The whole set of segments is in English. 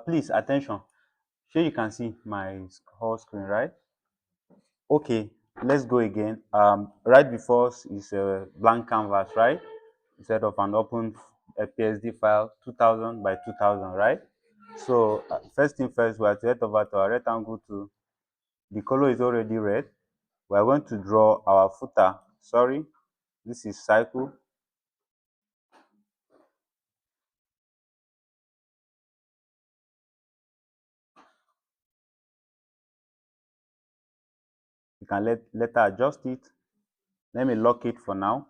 please attention. Sure, you can see my whole screen, right? Okay, let's go again. Right before is a blank canvas, right? Instead of an open PSD file, 2000 by 2000, right? So first thing first, we have to head over to our rectangle tool. The color is already red. We are going to draw our footer. Sorry, this is cycle. You can later adjust it. Let me lock it for now.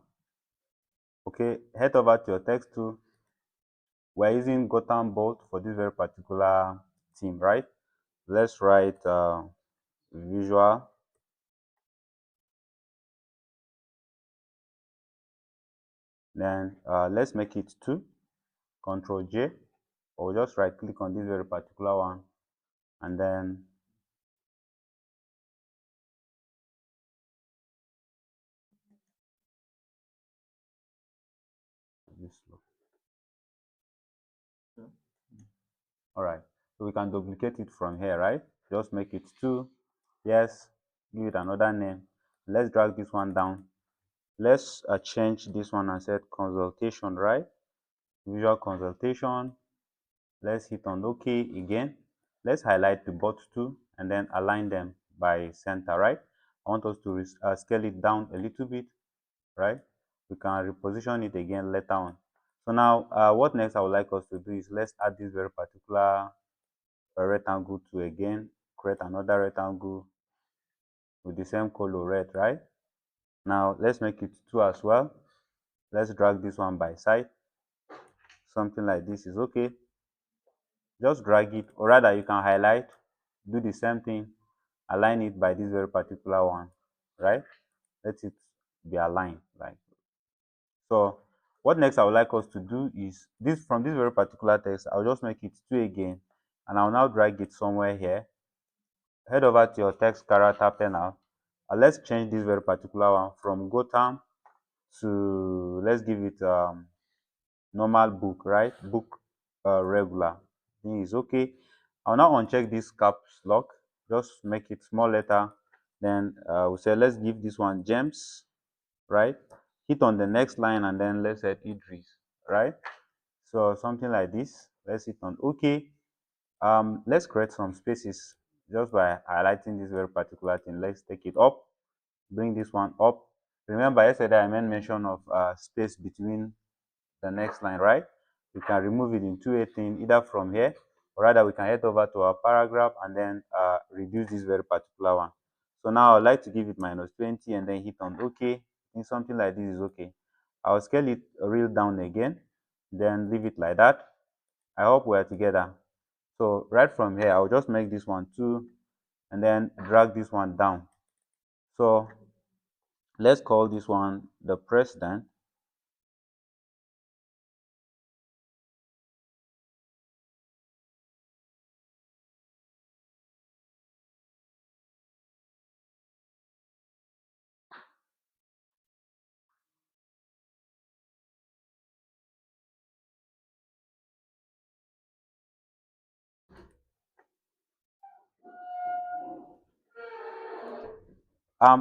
Okay, head over to your text tool. We're using Gotham Bolt for this very particular theme, right? Let's write visual. Then let's make it 2. Control J. Or just right click on this very particular one. And then this look. All right. So we can duplicate it from here, right? Just make it 2. Yes. Give it another name. Let's drag this one down. Let's change this one and set consultation, right? Visual consultation. Let's hit on OK again. Let's highlight the both two and then align them by center, right? I want us to scale it down a little bit, right? We can reposition it again later on. So now, what next I would like us to do is let's add this very particular rectangle to again, create another rectangle with the same color red, right? Now, let's make it 2 as well. Let's drag this one by side. Something like this is okay. Just drag it, or rather you can highlight, do the same thing, align it by this very particular one, right? Let it be aligned. Like so, what next I would like us to do is this, from this very particular text, I'll just make it 2 again, and I'll now drag it somewhere here. Head over to your text character panel, and let's change this very particular one from Gotham to, let's give it normal book, right? Book regular. I think it's okay. I'll now uncheck this caps lock, just make it small letter. Then we say let's give this one James, right? Hit on the next line and then let's say Idris, right? So something like this. Let's hit on OK. Let's create some spaces just by highlighting this very particular thing. Let's take it up, bring this one up. Remember yesterday I made mention of space between the next line, right? We can remove it in 218 either from here, or rather we can head over to our paragraph and then reduce this very particular one. So now I'd like to give it -20 and then hit on OK. I think something like this is okay. I'll scale it real down again, then leave it like that. I hope we're together. So right from here, I'll just make this one 2 and then drag this one down. So let's call this one the president.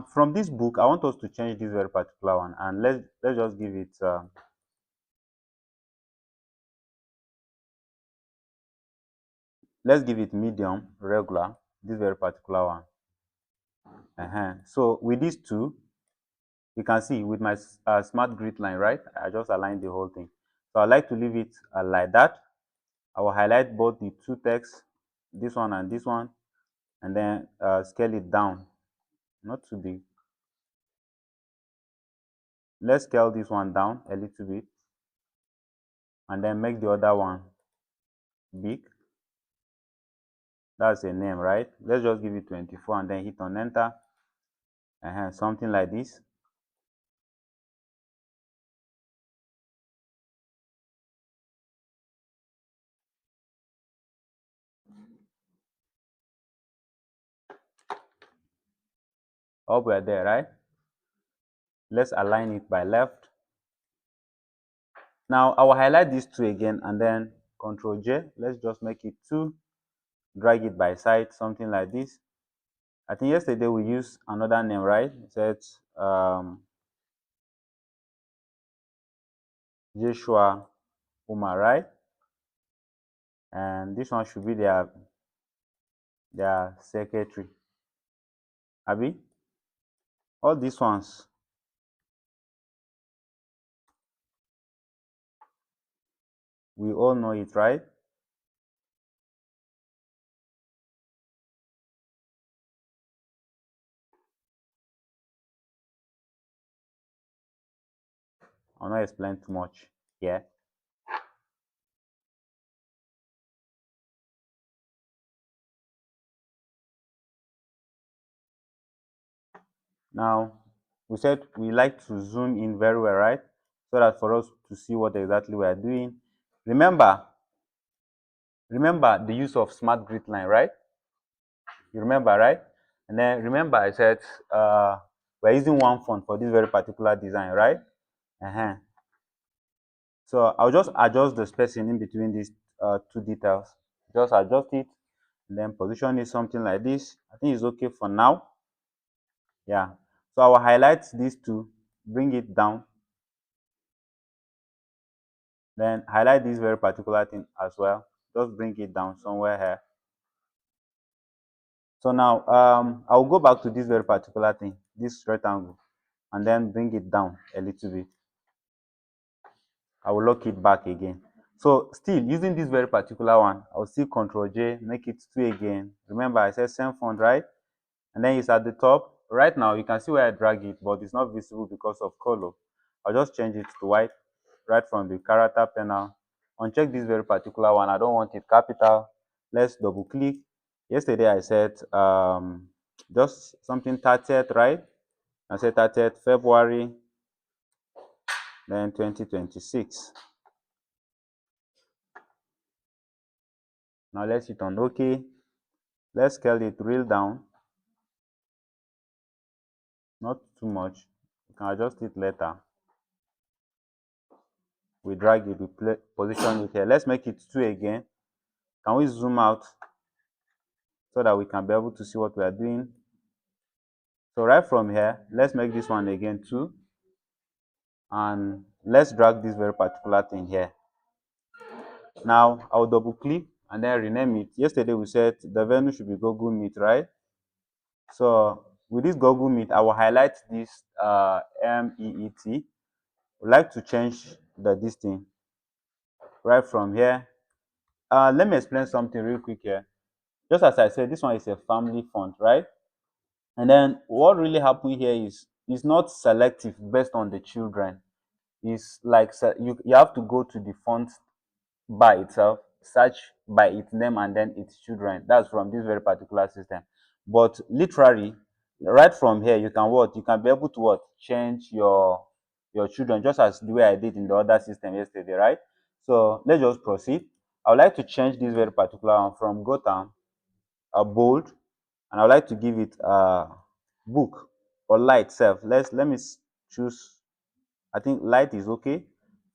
From this book, I want us to change this very particular one, and let's just give it let's give it medium regular. This very particular one. So with these two, you can see with my smart grid line, right? I just aligned the whole thing. So I like to leave it like that. I will highlight both the two texts, this one and this one, and then scale it down, not too big. Let's scale this one down a little bit, and then make the other one big. That's a name, right? Let's just give it 24 and then hit on enter. Something like this. Up we're there, right? Let's align it by left. Now I will highlight these two again and then Control J, let's just make it 2, drag it by side, something like this. I think yesterday we used another name, right? It said Joshua Umar, right? And this one should be their secretary. Abi, all these ones, we all know it, right? I'll not explain too much here. Now, we said we like to zoom in very well, right? So that for us to see what exactly we are doing. Remember, remember the use of smart grid line, right? You remember, right? And then remember I said we're using one font for this very particular design, right? So I'll just adjust the spacing in between these two details. Just adjust it, and then position it something like this. I think it's okay for now. Yeah. So I will highlight these two, bring it down, then highlight this very particular thing as well. Just bring it down somewhere here. So now I'll go back to this very particular thing, this rectangle, and then bring it down a little bit. I will lock it back again. So still using this very particular one, I'll still Control J, make it 2 again. Remember I said same font, right? And then it's at the top. Right now you can see where I drag it, but it's not visible because of color. I'll just change it to white right from the character panel. Uncheck this very particular one. I don't want it capital. Let's double click. Yesterday I said just something 30th, right? I said 30th February, then 2026. Now let's hit on OK. Let's scale it real down, not too much. You can adjust it later. We drag it, we position it here. Let's make it 2 again. Can we zoom out so that we can be able to see what we are doing? So right from here, let's make this one again 2. And let's drag this very particular thing here. Now I'll double click and then rename it. Yesterday we said the venue should be Google Meet, right? So with this Google Meet, I will highlight this MEET. Would like to change this thing right from here. Let me explain something real quick here. Just as I said, this one is a family font, right? And then what really happened here is it's not selective based on the children. It's like you have to go to the font by itself, search by its name and then its children. That's from this very particular system. But literally, right from here, you can what? You can be able to what? Change your children just as the way I did in the other system yesterday, right? So let's just proceed. I would like to change this very particular one from Gotham, a bold, and I would like to give it a book or light self. Let me choose. I think light is okay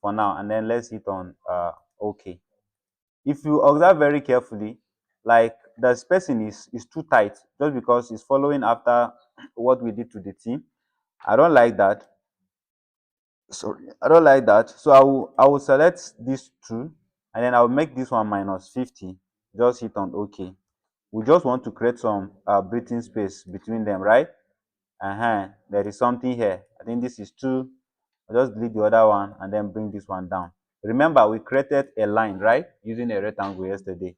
for now, and then let's hit on okay. If you observe very carefully, like the spacing is too tight just because it's following after what we did to the team. I don't like that. Sorry, I don't like that. So I will select these two, and then I'll make this one minus 50. Just hit on OK. We just want to create some breathing space between them, right? There is something here. I think this is 2. I'll just delete the other one and then bring this one down. Remember, we created a line, right? Using a rectangle yesterday.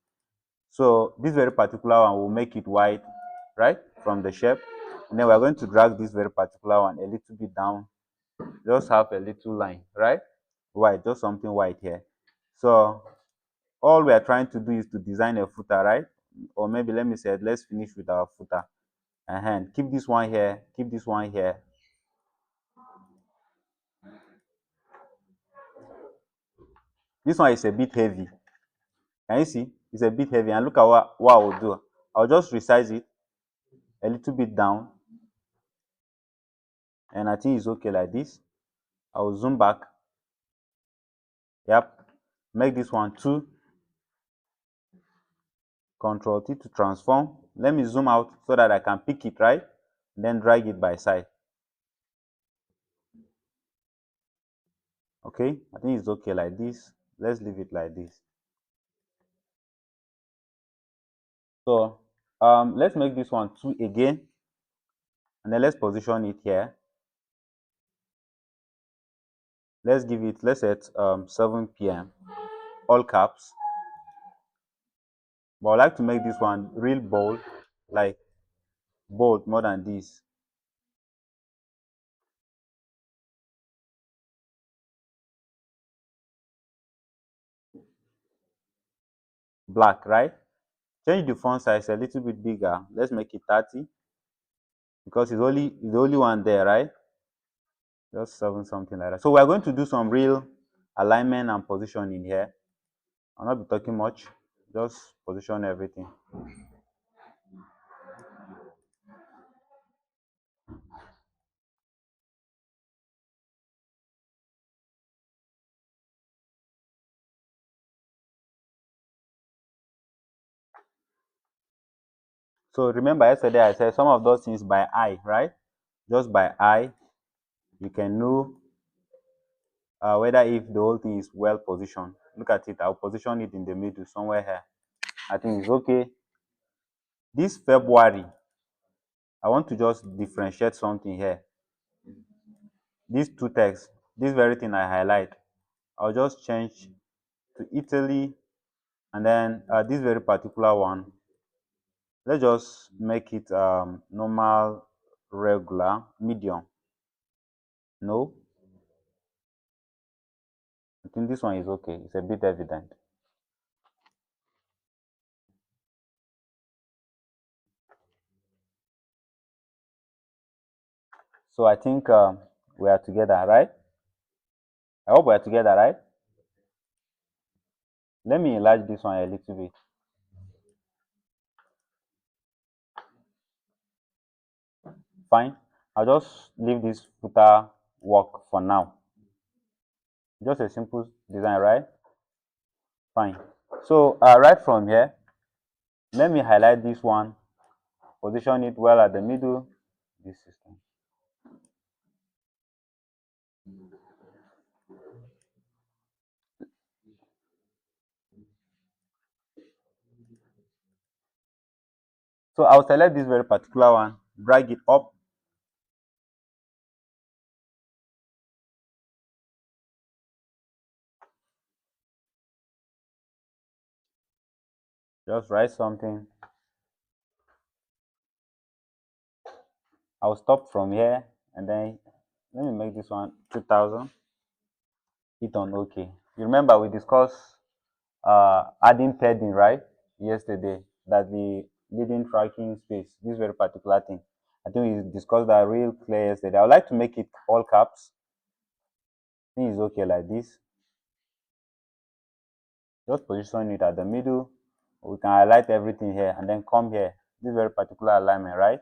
So this very particular one will make it white, right? From the shape. And then we're going to drag this very particular one a little bit down. Just have a little line, right? White, just something white here. So all we are trying to do is to design a footer, right? Or maybe let me say, let's finish with our footer. And keep this one here, keep this one here. This one is a bit heavy. Can you see? It's a bit heavy. And look at what I will do. I'll just resize it a little bit down. And I think it's okay like this. I'll zoom back. Yep. Make this one 2. Control T to transform. Let me zoom out so that I can pick it, right? Then drag it by side. Okay, I think it's okay like this. Let's leave it like this. So let's make this one 2 again, and then let's position it here. Let's give it, let's set 7 p.m. all caps. But I'd like to make this one real bold, like bold more than this. Black, right? Change the font size a little bit bigger. Let's make it 30 because it's the only one there, right? Just 7 something like that. So we're going to do some real alignment and positioning here. I'll not be talking much. Just position everything. So remember yesterday I said some of those things by eye, right? Just by eye, you can know whether if the whole thing is well positioned. Look at it. I'll position it in the middle somewhere here. I think it's okay. This February, I want to just differentiate something here. These two texts, this very thing I highlight, I'll just change to Italy, and then this very particular one, let's just make it normal, regular, medium. No, I think this one is okay. It's a bit evident. So I think we are together, right? I hope we are together, right? Let me enlarge this one a little bit. Fine. I'll just leave this footer work for now. Just a simple design, right? Fine. So right from here, let me highlight this one, position it well at the middle. This system. So I'll select this very particular one, drag it up. Just write something. I'll stop from here, and then let me make this one 2000. Hit on OK. You remember we discussed adding padding, right? Yesterday, that the leading tracking space, this very particular thing. I think we discussed that real clear yesterday. I would like to make it all caps. I think it's okay like this. Just position it at the middle. We can highlight everything here and then come here. This very particular alignment, right?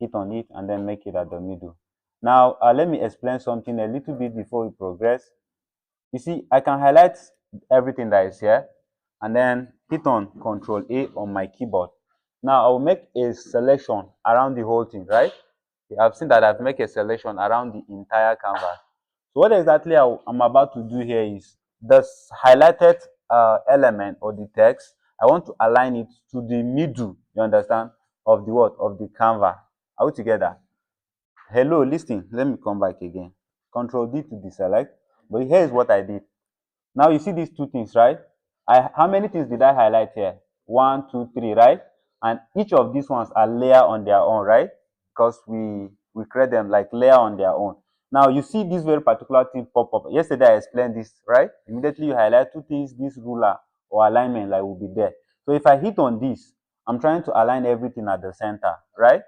Hit on it and then make it at the middle. Now, let me explain something a little bit before we progress. You see, I can highlight everything that is here and then hit on Control A on my keyboard. Now, I will make a selection around the whole thing, right? You have seen that I've made a selection around the entire canvas. So what exactly I'm about to do here is the highlighted element or the text, I want to align it to the middle, you understand, of the what? Of the canvas. Are we together? Hello, listen, let me come back again. Control D to deselect. But here is what I did. Now you see these two things, right? How many things did I highlight here? 1, 2, 3, right? And each of these ones are layer on their own, right? Because we create them like layer on their own. Now you see this very particular thing pop up. Yesterday I explained this, right? Immediately you highlight two things, this ruler or alignment like will be there. So if I hit on this, I'm trying to align everything at the center, right?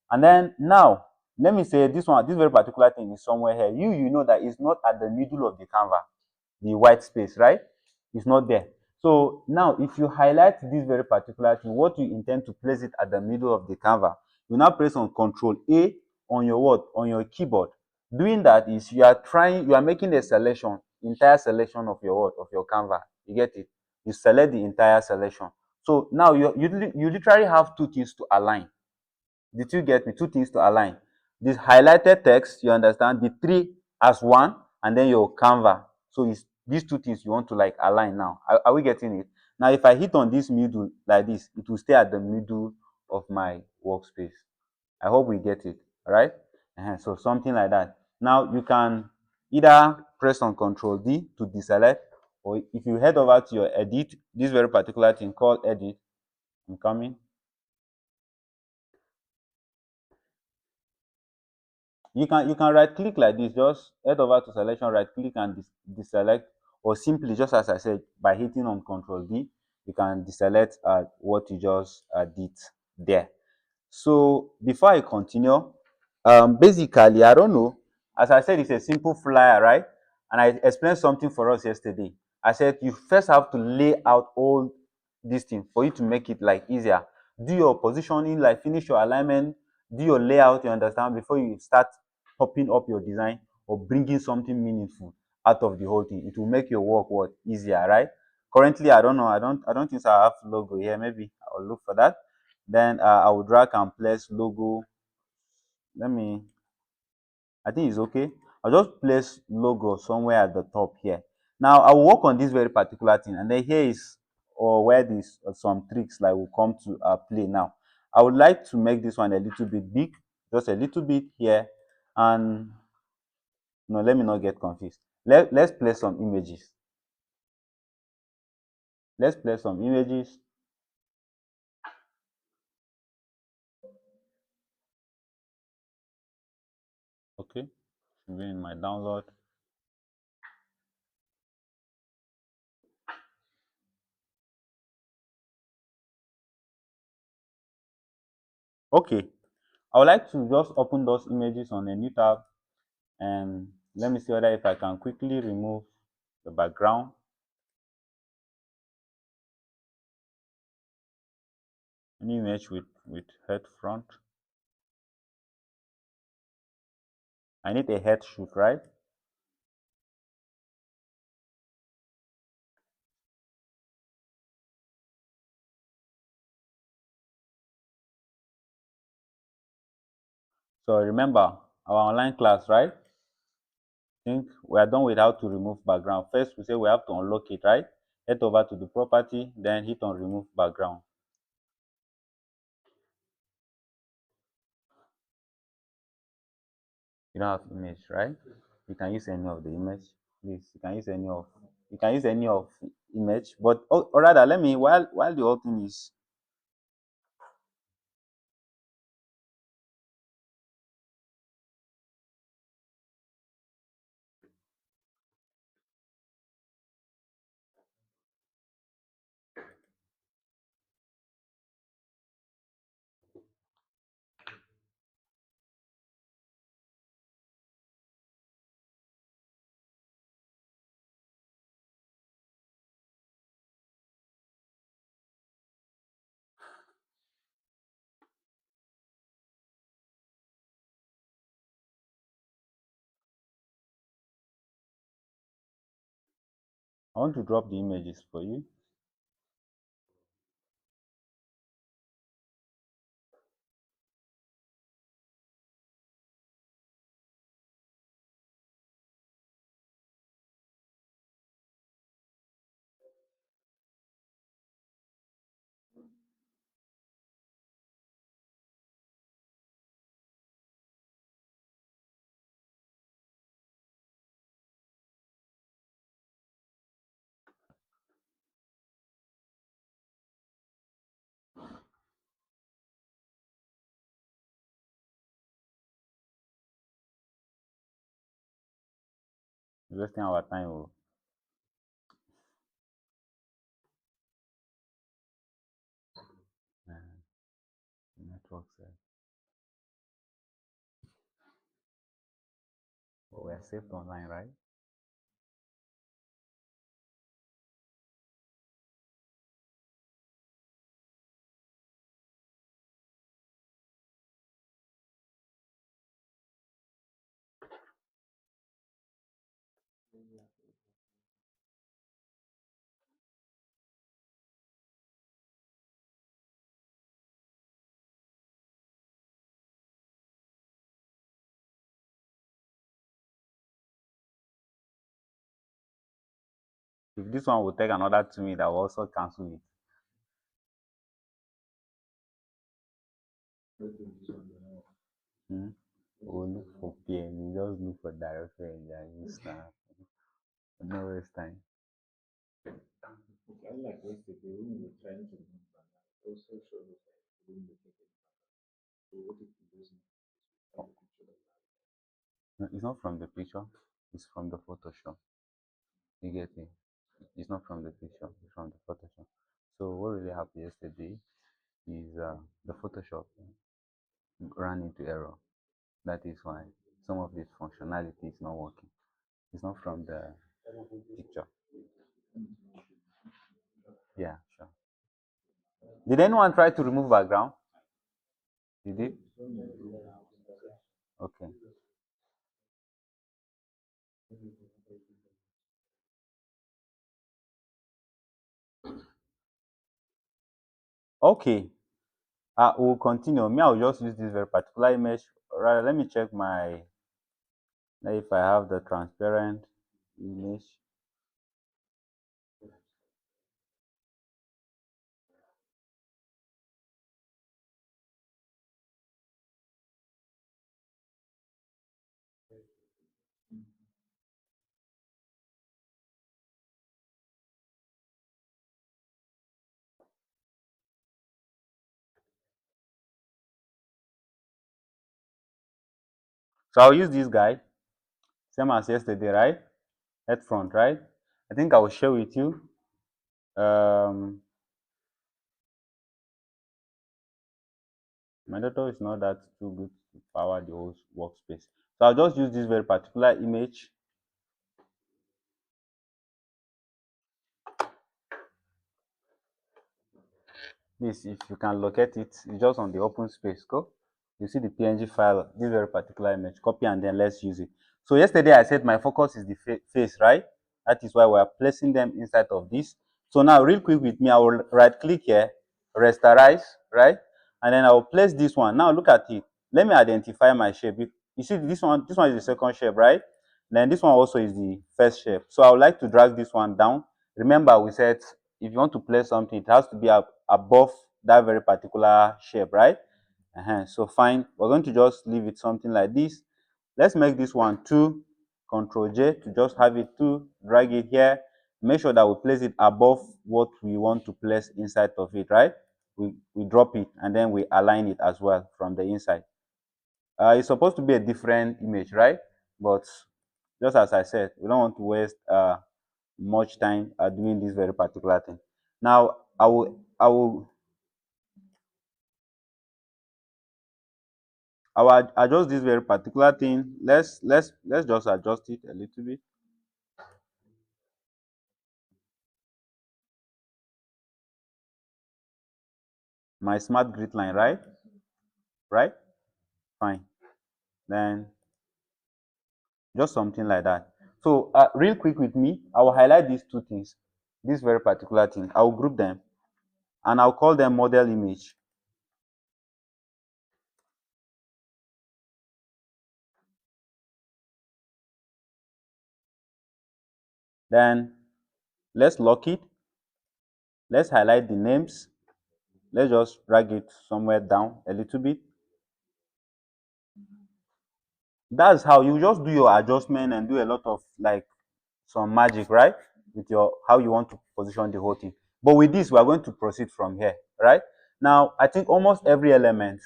And then now, let me say this one, this very particular thing is somewhere here. You know that it's not at the middle of the canvas, the white space, right? It's not there. So now if you highlight this very particular thing, what you intend to place it at the middle of the canvas, you now press on Control A on your what? On your keyboard. Doing that is you are making a selection, entire selection of your what? Of your canvas. You get it? You select the entire selection. So now you literally have two things to align. Did you get me? Two things to align. This highlighted text, you understand, the three as one, and then your Canva. So it's these two things you want to like align now. Are we getting it? Now, if I hit on this middle like this, it will stay at the middle of my workspace. I hope we get it. All right. So something like that. Now you can either press on Control D to deselect, or if you head over to your edit, this very particular thing called edit, I'm coming. You can right click like this, just head over to selection, right click and deselect, or simply just as I said, by hitting on Control D, you can deselect what you just did there. So before I continue, basically, I don't know. As I said, it's a simple flyer, right? And I explained something for us yesterday. I said you first have to lay out all these things for you to make it like easier. Do your positioning, like finish your alignment, do your layout, you understand, before you start popping up your design or bringing something meaningful out of the whole thing. It will make your work what easier, right? Currently, I don't know. I don't think so I have logo here. Maybe I'll look for that. Then I will drag and place logo. Let me, I think it's okay. I'll just place logo somewhere at the top here. Now I will work on this very particular thing, and then here is or where this some tricks like will come to play now. I would like to make this one a little bit big, just a little bit here, and no, let me not get confused. Let's place some images. Let's place some images. Okay, should be in my download. Okay, I would like to just open those images on a new tab, and let me see whether if I can quickly remove the background. An image with head front. I need a head shoot, right? So remember our online class, right? I think we are done with how to remove background. First, we say we have to unlock it, right? Head over to the property, then hit on remove background. You don't have image, right? You can use any of the image. Please, you can use any of image. But or rather, let me while the whole thing is I want to drop the images for you. We're wasting our time. Oh. Network said. But we are saved online, right? If this one will take another 2 minutes, I will also cancel it. Hmm? We'll look for PM. You just look for directory and then you snap. No waste time. Unlike yesterday, when we were trying to move back, it also showed us that we didn't locate any background. So what if we use the picture that we have? No, it's not from the picture. It's from the Photoshop. You get it? It's not from the picture. It's from the Photoshop. So what really happened yesterday is the Photoshop ran into error. That is why some of this functionality is not working. It's not from the picture. Yeah, sure. Did anyone try to remove background? Did it? Okay. Okay. We'll continue. Me, I'll just use this very particular image. Rather, let me check my, if I have the transparent image. So I'll use this guy, same as yesterday, right? Head front, right? I think I will share with you. My data is not that too good to power the whole workspace. So I'll just use this very particular image. This, if you can locate it, it's just on the open space. Go. You see the PNG file, this very particular image. Copy and then let's use it. So yesterday I said my focus is the face, right? That is why we are placing them inside of this. So now, real quick with me, I will right click here, rasterize, right? And then I will place this one. Now look at it. Let me identify my shape. You see this one is the second shape, right? Then this one also is the first shape. So I would like to drag this one down. Remember, we said if you want to place something, it has to be above that very particular shape, right? So fine, we're going to just leave it something like this. Let's make this one 2, Control J to just have it 2, drag it here. Make sure that we place it above what we want to place inside of it, right? We drop it and then we align it as well from the inside. It's supposed to be a different image, right? But just as I said, we don't want to waste much time doing this very particular thing. Now, I will adjust this very particular thing. Let's just adjust it a little bit. My smart grid line, right? Right? Fine. Then just something like that. So real quick with me, I will highlight these two things. This very particular thing. I will group them and I'll call them model image. Then let's lock it. Let's highlight the names. Let's just drag it somewhere down a little bit. That's how you just do your adjustment and do a lot of like some magic, right? With your how you want to position the whole thing. But with this, we are going to proceed from here, right? Now, I think almost every element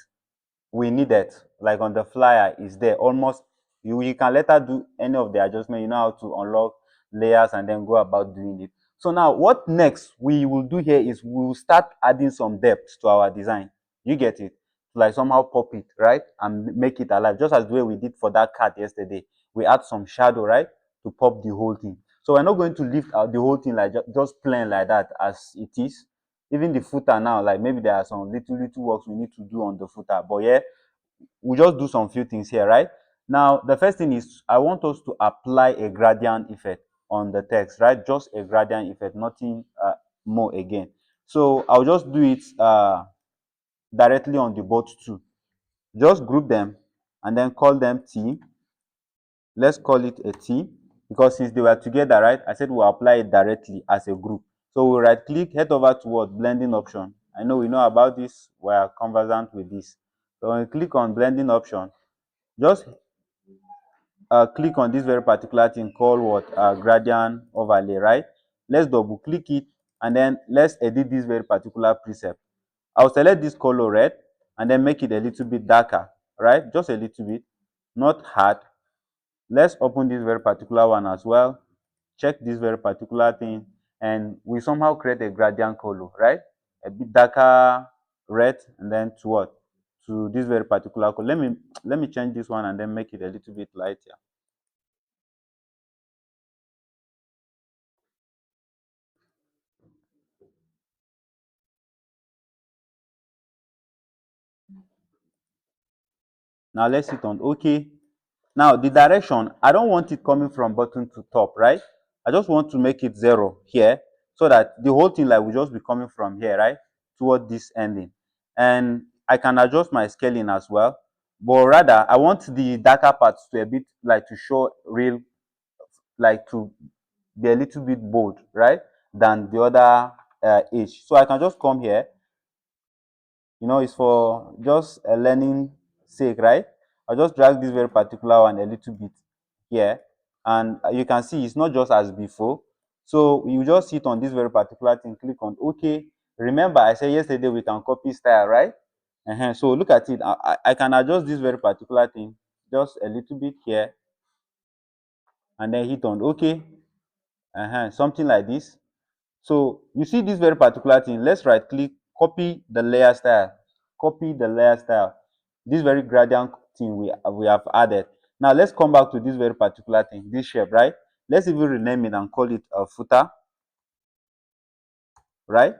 we needed, like on the flyer, is there. Almost you can later do any of the adjustment. You know how to unlock layers and then go about doing it. So now, what next we will do here is we will start adding some depth to our design. You get it? Like somehow pop it, right? And make it alive, just as the way we did for that cat yesterday. We add some shadow, right? To pop the whole thing. So we're not going to lift out the whole thing like just plain like that as it is. Even the footer now, like maybe there are some little works we need to do on the footer. But yeah, we'll just do some few things here, right? Now, the first thing is I want us to apply a gradient effect on the text, right? Just a gradient effect, nothing more again. So I'll just do it directly on the both two. Just group them and then call them T. Let's call it a T. because since they were together, right, I said we'll apply it directly as a group. So we'll right click, head over to what? Blending option. I know we know about this, we're conversant with this. So when you click on blending option, just click on this very particular thing called what? Gradient overlay, right? Let's double click it, and then let's edit this very particular preset. I'll select this color red and then make it a little bit darker, right? Just a little bit, not hard. Let's open this very particular one as well. Check this very particular thing, and we somehow create a gradient color, right? A bit darker red, and then to what? To this very particular color. Let me change this one and then make it a little bit lighter. Now let's hit on OK. Now the direction, I don't want it coming from bottom to top, right? I just want to make it 0 here, so that the whole thing like will just be coming from here, right, toward this ending. And I can adjust my scaling as well, but rather I want the darker parts to a bit like to show real, like to be a little bit bold, right, than the other edge. So I can just come here, it's for just a learning sake, right? I'll just drag this very particular one a little bit here, and you can see it's not just as before. So you just hit on this very particular thing, click on OK. Remember I said yesterday we can copy style, right? So look at it. I can adjust this very particular thing just a little bit here, and then hit on OK. Something like this. So you see this very particular thing, let's right click, copy the layer style, copy the layer style. This very gradient thing we have added. Now let's come back to this very particular thing, this shape, right? Let's even rename it and call it a footer, right?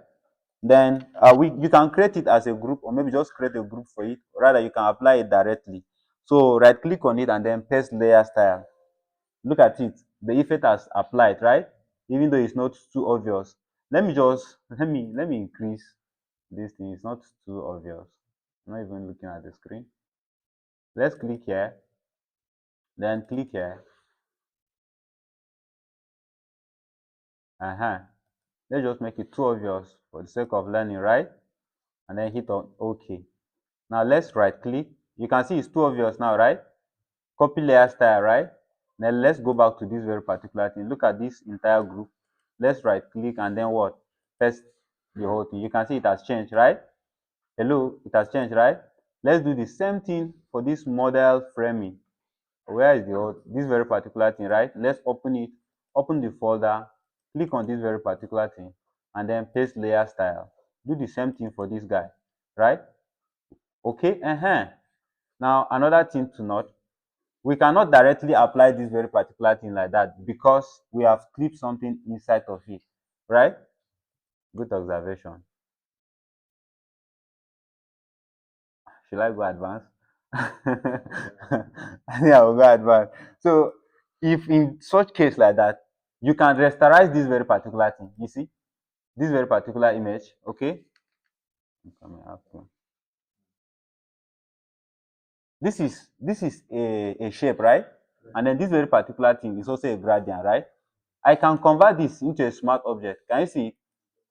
Then you can create it as a group, or maybe just create a group for it. Rather, you can apply it directly. So right click on it and then paste layer style. Look at it, the effect has applied, right? Even though it's not too obvious. Let me increase this thing. It's not too obvious. I'm not even looking at the screen. Let's click here, then click here. Let's just make it too obvious for the sake of learning, right? And then hit on OK. Now let's right click. You can see it's too obvious now, right? Copy layer style, right? Then let's go back to this very particular thing. Look at this entire group. Let's right click and then what? Paste the whole thing. You can see it has changed, right? Hello, it has changed, right? Let's do the same thing for this model framing. Where is the old, this very particular thing, right? Let's open it, open the folder, click on this very particular thing, and then paste layer style. Do the same thing for this guy, right? Okay, Now another thing to note, we cannot directly apply this very particular thing like that because we have clipped something inside of it, right? Good observation. Should I go advance? I think I will go advance. So if in such case like that, you can rasterize this very particular thing. You see, this very particular image, okay? This is a shape, right? And then this very particular thing is also a gradient, right? I can convert this into a smart object. Can you see it?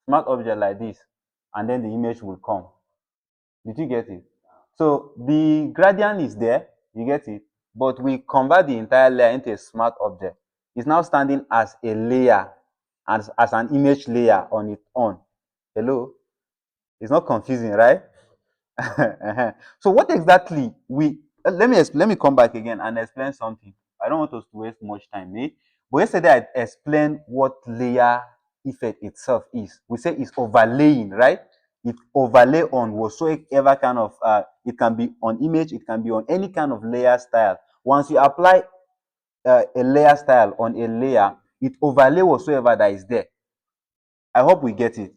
Smart object like this, and then the image will come. Did you get it? So the gradient is there, you get it, but we convert the entire layer into a smart object. It's now standing as a layer, as an image layer on its own. Hello? It's not confusing, right? So what exactly let me come back again and explain something. I don't want us to waste much time, eh? But yesterday I explained what layer effect itself is. We say it's overlaying, right? It overlay on whatsoever kind of it can be on image, it can be on any kind of layer style. Once you apply a layer style on a layer, it overlay whatsoever that is there. I hope we get it.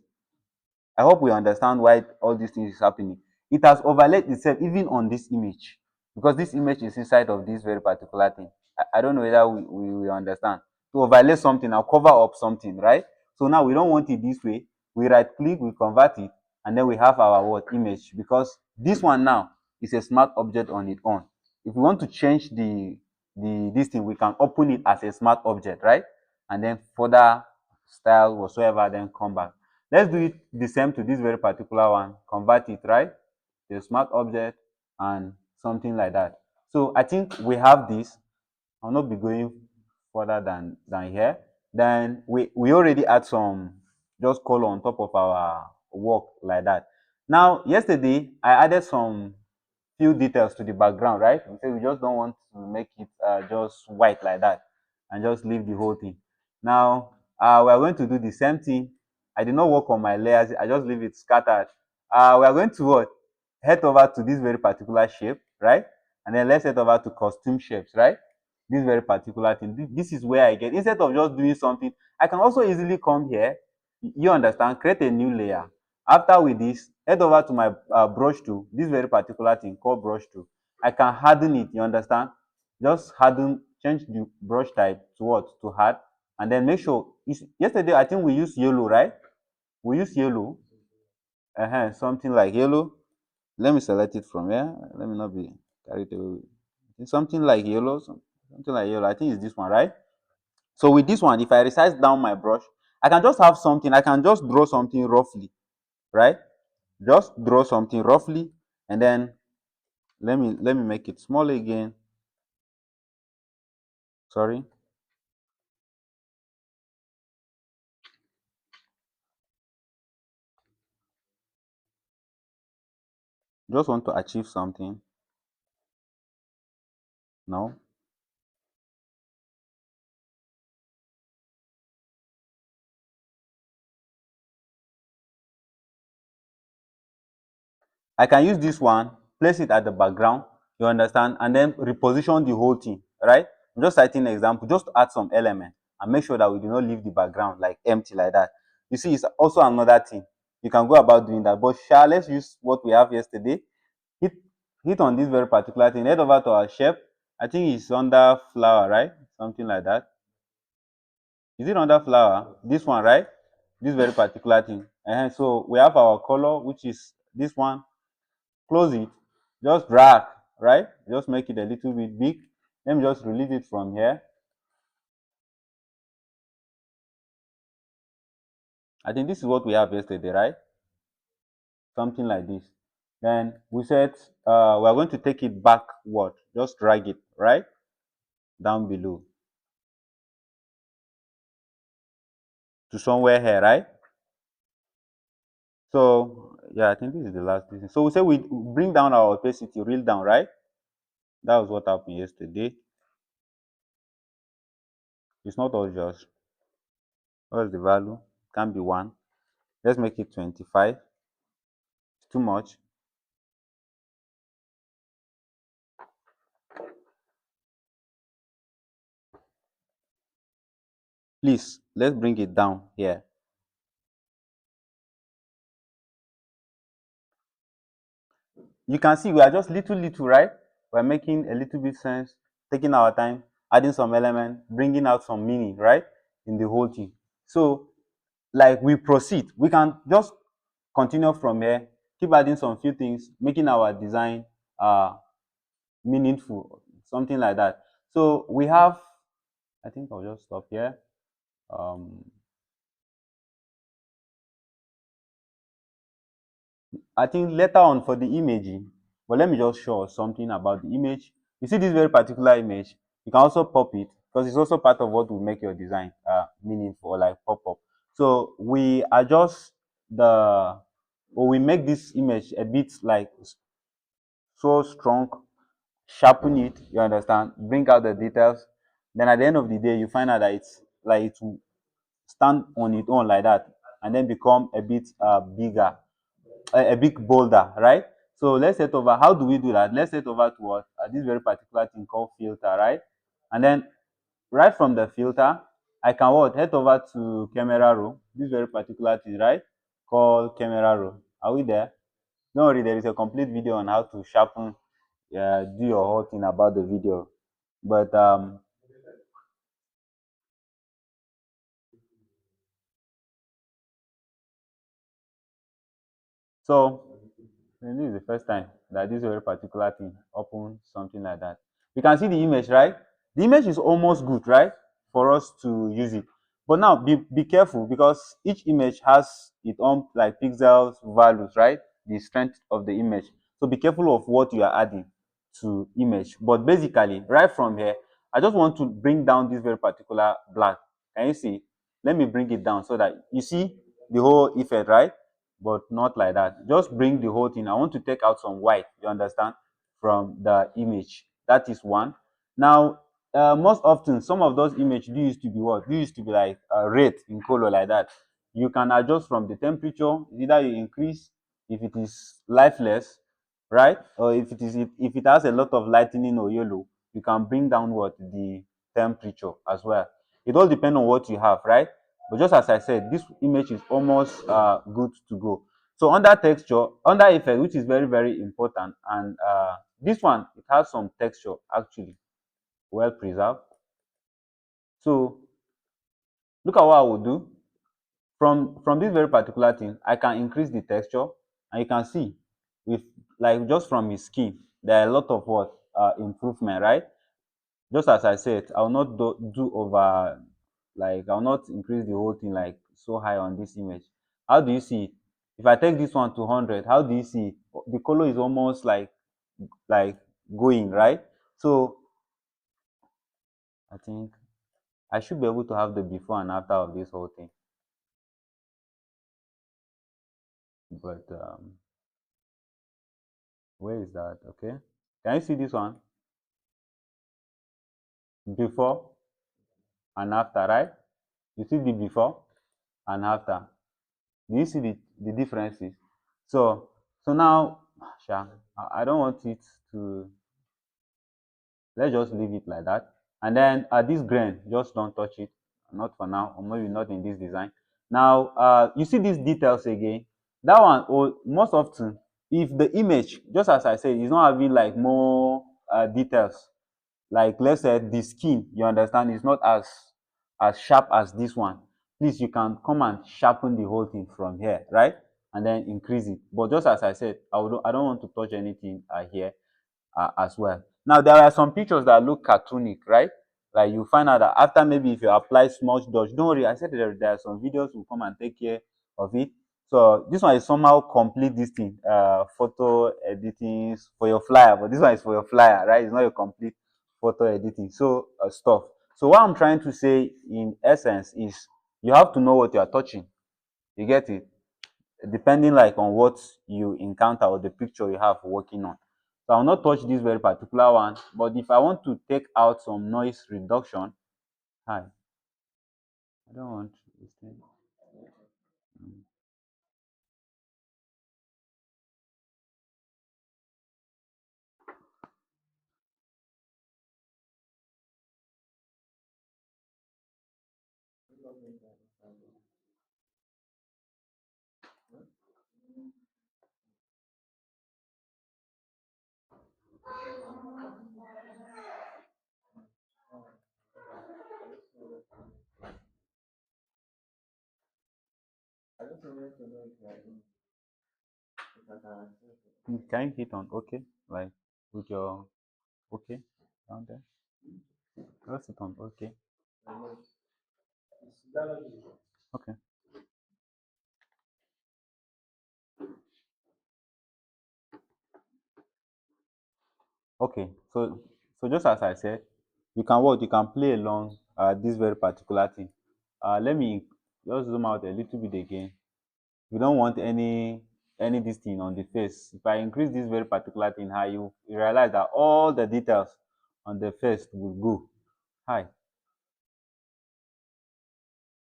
I hope we understand why all these things is happening. It has overlaid itself even on this image, because this image is inside of this very particular thing. I don't know whether we understand. To overlay something or cover up something, right? So now we don't want it this way. We right click, we convert it, and then we have our what image, because this one now is a smart object on its own. If we want to change the this thing, we can open it as a smart object, right? And then further style whatsoever, then come back. Let's do it the same to this very particular one, convert it, right, to a smart object and something like that. So I think we have this. I'll not be going further than here. Then we already add some just color on top of our work like that. Now yesterday I added some few details to the background, right? We say we just don't want to make it just white like that and just leave the whole thing. Now we are going to do the same thing. I did not work on my layers. I just leave it scattered. We are going to what? Head over to this very particular shape, right? And then let's head over to costume shapes, right? This very particular thing. This is where I get, instead of just doing something, I can also easily come here, you understand, create a new layer. After with this, head over to my brush tool, this very particular thing called brush tool. I can harden it, you understand? Just harden, change the brush type to what? To hard. And then make sure, yesterday I think we used yellow, right? We use yellow, something like yellow. Let me select it from here. Let me not be carried away. Something like yellow, something like yellow. I think it's this one, right? So with this one, if I resize down my brush, I can just have something. I can just draw something roughly, right? Just draw something roughly, and then let me make it small again. Sorry. Just want to achieve something. No. I can use this one, place it at the background, you understand, and then reposition the whole thing, right? I'm just citing an example, just to add some element and make sure that we do not leave the background like empty like that. You see, it's also another thing. You can go about doing that. But let's use what we have yesterday. Hit hit on this very particular thing. Head over to our shape. I think it's under flower, right? Something like that. Is it under flower? This one, right? This very particular thing. So we have our color, which is this one. Close it, just drag, right? Just make it a little bit big. Let me just release it from here. I think this is what we have yesterday, right? Something like this. Then we said we're going to take it backward. Just drag it, right? Down below to somewhere here, right? So yeah, I think this is the last thing. So we say we bring down our opacity real down, right? That was what happened yesterday. It's not all just. What's the value? Can be 1. Let's make it 25. It's too much. Please, let's bring it down here. You can see we are just little, right? We're making a little bit sense, taking our time, adding some element, bringing out some meaning, right, in the whole thing. So like we proceed, we can just continue from here, keep adding some few things, making our design meaningful, something like that. So we have, I think I'll just stop here. um I think later on for the imaging, but let me just show us something about the image. You see this very particular image, you can also pop it because it's also part of what will make your design meaningful, or like pop up. So we adjust the, or we make this image a bit like so strong, sharpen it, you understand, bring out the details. Then at the end of the day, you find out that it's like it will stand on its own like that, and then become a bit bigger, a big boulder, right? So let's set over. How do we do that? Let's set over to what? This very particular thing called filter, right? And then right from the filter, I can what? Head over to camera row. This very particular thing, right? Called camera row. Are we there? Don't worry, there is a complete video on how to sharpen, do your whole thing about the video. But so this is the first time that this very particular thing open something like that. You can see the image, right? The image is almost good, right, for us to use it. But now be careful, because each image has its own like pixels values, right? The strength of the image. So be careful of what you are adding to image. But basically, right from here, I just want to bring down this very particular black. Can you see? Let me bring it down so that you see the whole effect, right? But not like that. Just bring the whole thing. I want to take out some white, you understand, from the image. That is one. Now, most often, some of those images do used to be what? Do used to be like red in color like that. You can adjust from the temperature. Either you increase if it is lifeless, right? Or if it has a lot of lightning or yellow, you can bring down what? The temperature as well. It all depends on what you have, right? But just as I said, this image is almost good to go. So under texture, under effect, which is very, very important, and this one, it has some texture actually, well preserved. So look at what I will do. From this very particular thing, I can increase the texture, and you can see with like just from his skin, there are a lot of what improvement, right? Just as I said, I will not do over, like I will not increase the whole thing like so high on this image. How do you see it? If I take this one to 100, how do you see it? The color is almost like going, right? So I think I should be able to have the before and after of this whole thing. But where is that? Okay. Can you see this one? Before and after, right? You see the before and after. Do you see the differences? So now, Sha, I don't want it to, let's just leave it like that. And then this grain, just don't touch it. Not for now, or maybe not in this design. Now, you see these details again. That one, or most often, if the image, just as I said, is not having like more details, like let's say the skin, you understand, is not as sharp as this one. Please, you can come and sharpen the whole thing from here, right? And then increase it. But just as I said, I don't want to touch anything here as well. Now, there are some pictures that look cartoonic, right? Like you find out that after maybe if you apply smudge dodge, don't worry, I said there are some videos will come and take care of it. So this one is somehow complete this thing, photo editing for your flyer, but this one is for your flyer, right? It's not a complete photo editing. So stuff. So what I'm trying to say in essence is you have to know what you are touching. You get it? Depending like on what you encounter or the picture you have working on. So I'll not touch this very particular one, but if I want to take out some noise reduction, hi, I don't want this thing. Mm. I just wanted to know if I can access it. Can you hit on okay? Like with your okay down there? Let's hit on okay. I know it's downloaded. Okay. Okay. So just as I said, you can what? You can play along this very particular thing. Let me just zoom out a little bit again. We don't want any this thing on the face. If I increase this very particular thing high, you realize that all the details on the face will go high.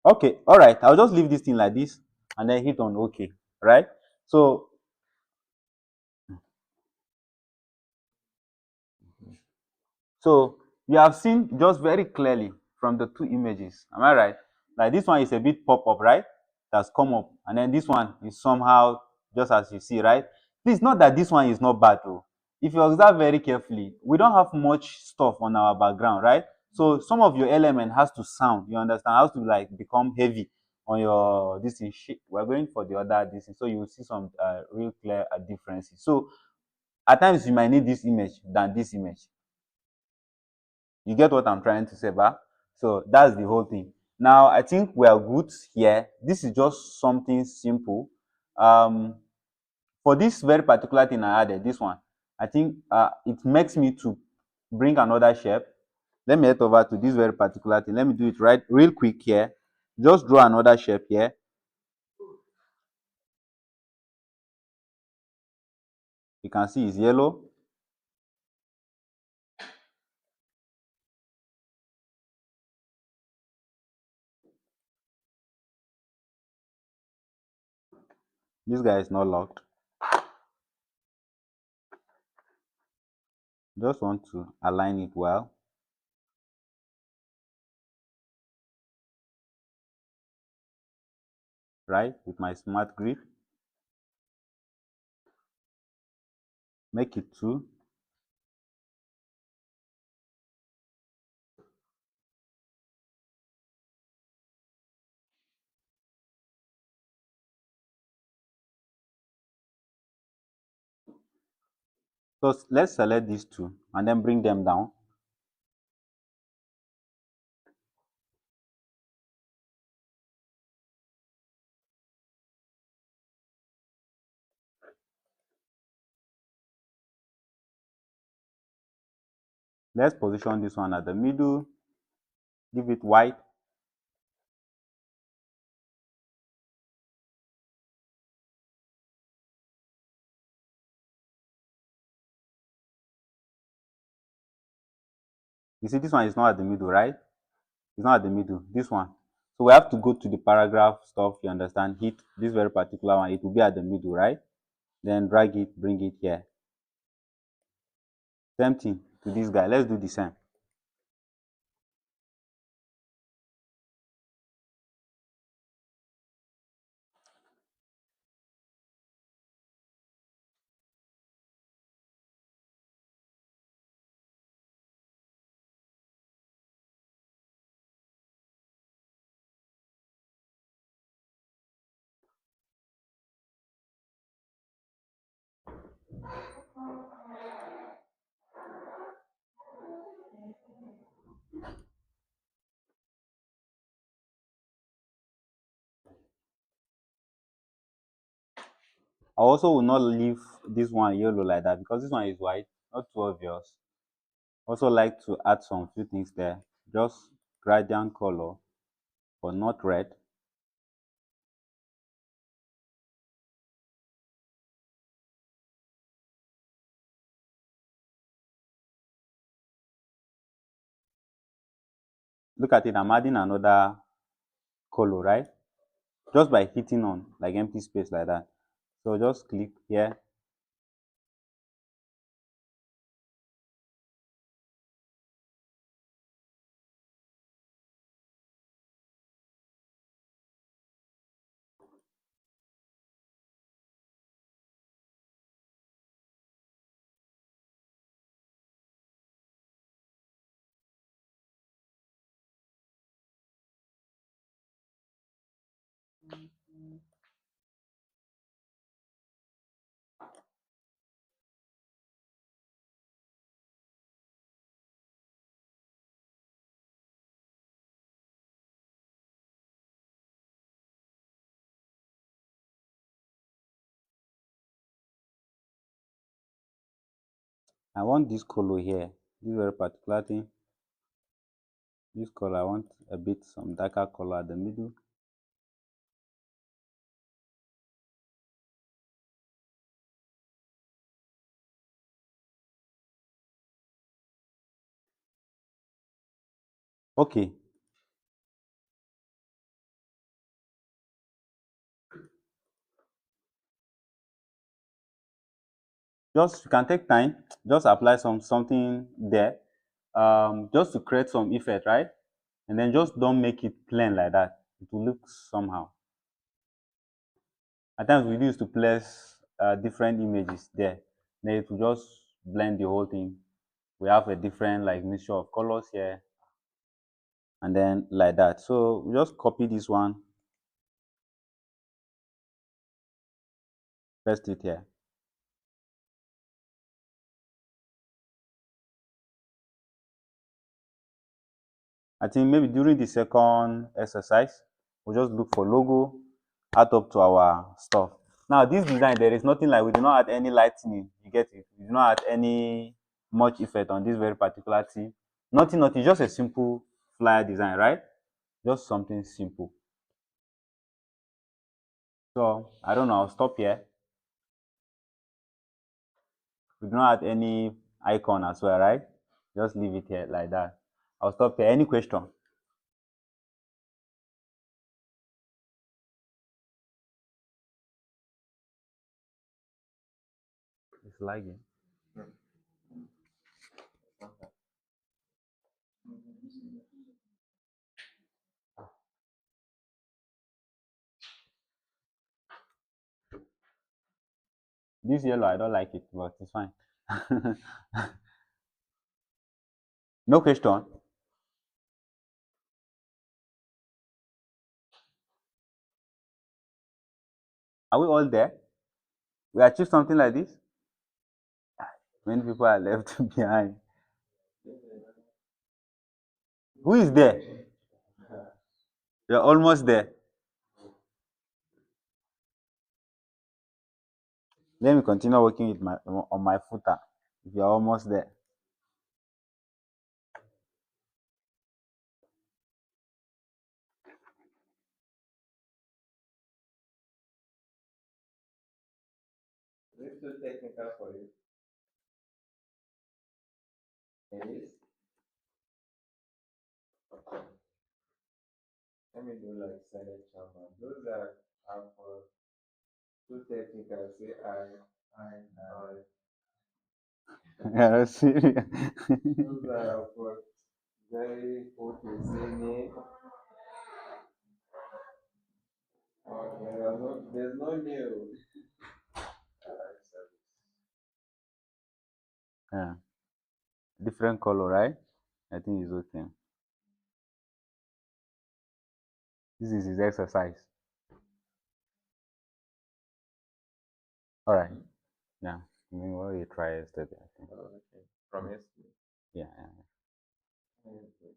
Okay, all right. I'll just leave this thing like this and then hit on okay, right? So So you have seen just very clearly from the two images. Am I right? Like this one is a bit pop up, right? That's come up, and then this one is somehow just as you see, right? Please note that this one is not bad though. If you observe very carefully, we don't have much stuff on our background, right? So some of your element has to sound, you understand, has to like become heavy on your this thing. We're going for the other this thing, so you will see some real clear differences. So at times you might need this image than this image. You get what I'm trying to say, ba? So that's the whole thing. Now I think we are good here. This is just something simple. Um, for this very particular thing I added, this one, I think it makes me to bring another shape. Let me head over to this very particular thing. Let me do it right real quick here. Just draw another shape here. You can see it's yellow. This guy is not locked. Just want to align it well, right? With my smart grid. Make it 2. So let's select these 2 and then bring them down. Let's position this one at the middle. Give it white. You see, this one is not at the middle, right? It's not at the middle. This one. So we have to go to the paragraph stuff, you understand? Hit this very particular one. It will be at the middle, right? Then drag it, bring it here. Same thing to this guy. Let's do the same. I also will not leave this one yellow like that because this one is white, not too obvious. Also like to add some few things there. Just gradient color, but not red. Look at it, I'm adding another color, right? Just by hitting on like empty space like that. So just click here. I want this color here, this very particular thing. This color, I want a bit some darker color at the middle. Okay. Just you can take time, just apply something there, just to create some effect, right? And then just don't make it plain like that. It will look somehow. At times we used to place different images there. Then it will just blend the whole thing. We have a different like mixture of colors here, and then like that. So we just copy this one, paste it here. I think maybe during the second exercise, we'll just look for logo, add up to our stuff. Now, this design, there is nothing like, we do not add any lightning. You get it? We do not add any much effect on this very particular thing. Nothing, just a simple flyer design, right? Just something simple. So, I don't know, I'll stop here. We do not add any icon as well, right? Just leave it here like that. I'll stop here. Any question? It's lagging. This yellow, I don't like it, but it's fine. No question. Are we all there? We achieve something like this? Many people are left behind. Who is there? You're almost there. Let me continue working with my on my footer. If you're almost there. Is it too technical for you? It is. Let me do like silent chamber. Those are for too technical. Say I. Yeah, serious. Those are for very okay. Say name. There's no new. Yeah. Different color, right? I think it's okay. This is his exercise. All right. Yeah. I mean, what you try yesterday, I think. Oh, okay. From yesterday. Yeah, yeah. Okay.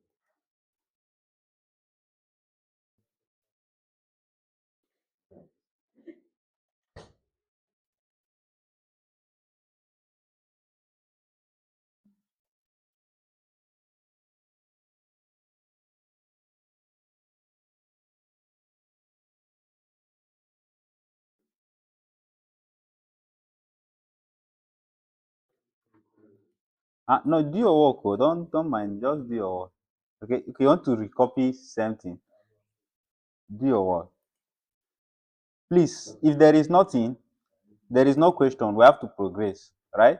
No, do your work. Oh. Don't mind. Just do your work. Okay. If you want to recopy something, do your work. Please, if there is nothing, there is no question. We have to progress, right?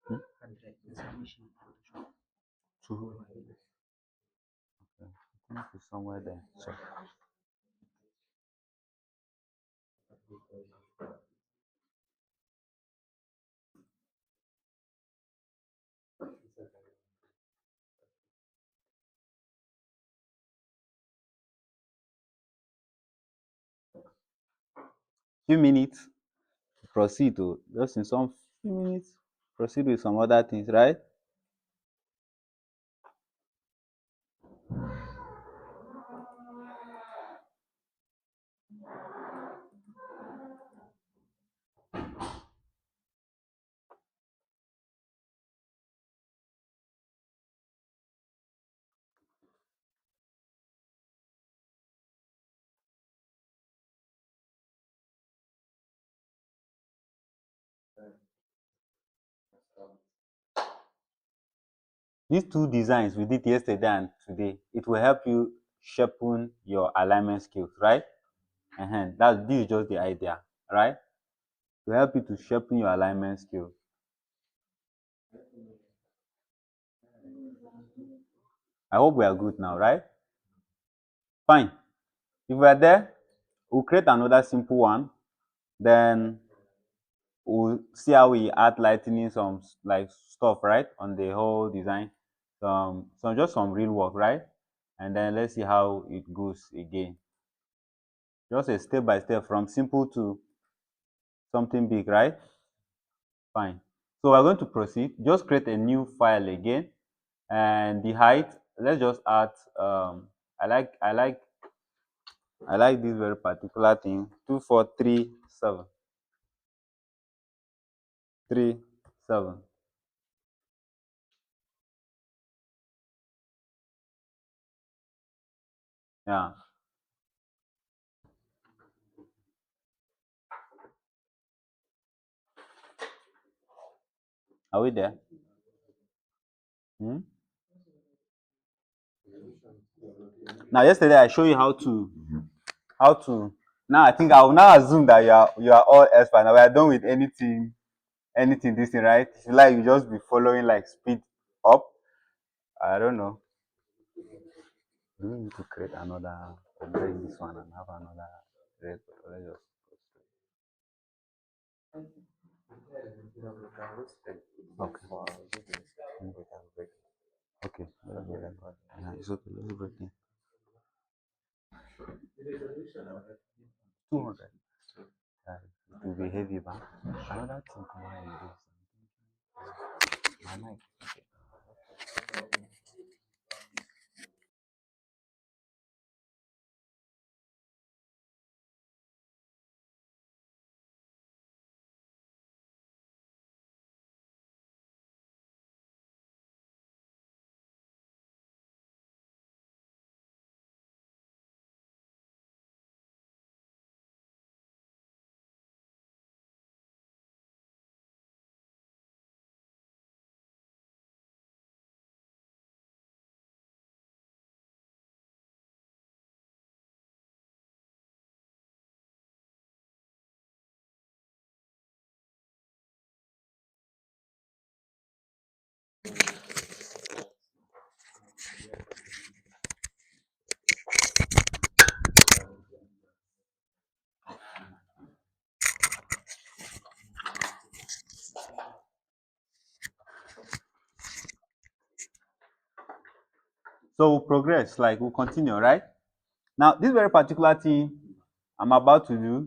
Hmm? Two. Okay. I think it's somewhere there. So, few minutes, proceed to just in some few minutes, proceed with some other things, right? these two designs we did yesterday and today, it will help you sharpen your alignment skills, right? This is just the idea, right? To help you to sharpen your alignment skills. I hope we are good now, right? Fine. If we are there, we'll create another simple one. Then we'll see how we add lightening some like stuff, right, on the whole design. Some just some real work, right? And then let's see how it goes again. Just a step by step from simple to something big, right? Fine. So we're going to proceed. Just create a new file again, and the height. Let's just add. I like I like I like this very particular thing. 2437 37. Yeah. Are we there? Hmm? Now yesterday I showed you how to. Now I think I will now assume that you are all expert. Now we are done with anything this thing, right? If you like, you just be following like speed up. I don't know. Do we need to create another or break this one and have another record? Let's just okay. Okay. Let me record. It's okay. Let's break it. 200. It will be heavy, but another thing combined is my mic. So we'll progress, like we'll continue, right? Now, this very particular thing I'm about to do